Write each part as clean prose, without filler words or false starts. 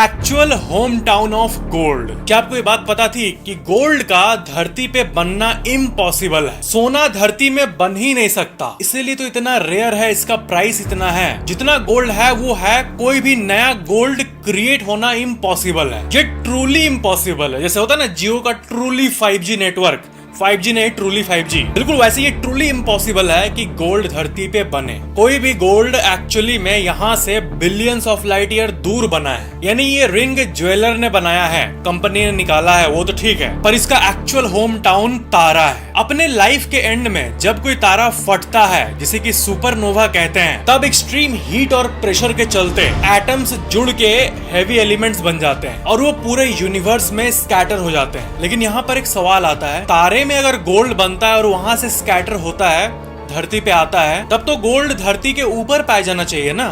Actual home town of gold. क्या आपको ये बात पता थी कि गोल्ड का धरती पे बनना इम्पॉसिबल है? सोना धरती में बन ही नहीं सकता, इसीलिए तो इतना रेयर है, इसका प्राइस इतना है। जितना गोल्ड है वो है, कोई भी नया गोल्ड क्रिएट होना इम्पॉसिबल है। ये ट्रूली इम्पॉसिबल है। जैसे होता है ना जियो का ट्रूली 5G नेटवर्क, 5G नहीं ट्रूली 5G, बिल्कुल वैसे ये ट्रूली इम्पॉसिबल है कि गोल्ड धरती पे बने। कोई भी गोल्ड एक्चुअली में यहाँ से बिलियंस ऑफ लाइट ईयर दूर बना है। यानी ये रिंग ज्वेलर ने बनाया है, कंपनी ने निकाला है, वो तो ठीक है, पर इसका एक्चुअल होम टाउन तारा है। अपने लाइफ के एंड में जब कोई तारा फटता है, जिसे कि सुपरनोवा कहते हैं, तब एक्सट्रीम हीट और प्रेशर के चलते एटम्स जुड़ के हेवी एलिमेंट्स बन जाते हैं और वो पूरे यूनिवर्स में स्कैटर हो जाते हैं। लेकिन यहाँ पर एक सवाल आता है, तारे में अगर गोल्ड बनता है और वहां से स्कैटर होता है, धरती पे आता है, तब तो गोल्ड धरती के ऊपर पाया जाना चाहिए ना,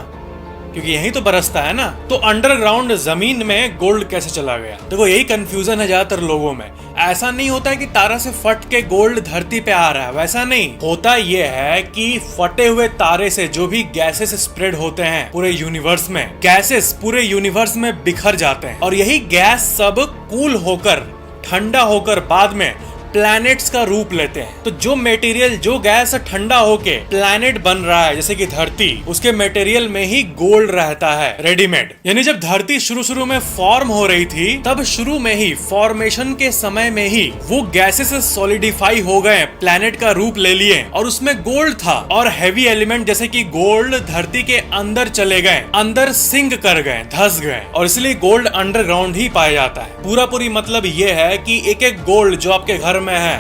क्योंकि यही तो बरसता है ना। तो अंडरग्राउंड जमीन में गोल्ड कैसे चला गया? देखो यही कंफ्यूजन है ज्यादातर लोगों में। ऐसा नहीं होता है कि तारा से फट के गोल्ड धरती पे आ रहा है, वैसा नहीं होता। ये है कि फटे हुए तारे से जो भी गैसेस स्प्रेड होते हैं पूरे यूनिवर्स में, गैसेस पूरे यूनिवर्स में बिखर जाते हैं और यही गैस सब कूल होकर, ठंडा होकर बाद में प्लैनेट्स का रूप लेते हैं। तो जो मटेरियल, जो गैस ठंडा होके प्लैनेट बन रहा है जैसे कि धरती, उसके मटेरियल में ही गोल्ड रहता है रेडीमेड। यानी जब धरती शुरू में फॉर्म हो रही थी, तब शुरू में ही फॉर्मेशन के समय में ही वो गैसेस सॉलिडिफाई हो गए, प्लैनेट का रूप ले लिए और उसमें गोल्ड था। और हैवी एलिमेंट जैसे कि गोल्ड धरती के अंदर चले गए, अंदर सिंक कर गए, धस गए, और इसलिए गोल्ड अंडरग्राउंड ही पाया जाता है। पूरी मतलब ये है कि एक एक गोल्ड जो आपके घर में है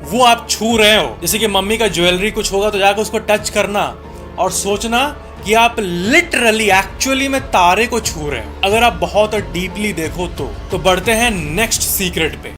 वो आप छू रहे हो। जैसे कि मम्मी का ज्वेलरी कुछ होगा तो जाकर उसको टच करना और सोचना कि आप लिटरली एक्चुअली में तारे को छू रहे हो। अगर आप बहुत डीपली देखो तो बढ़ते हैं नेक्स्ट सीक्रेट पे।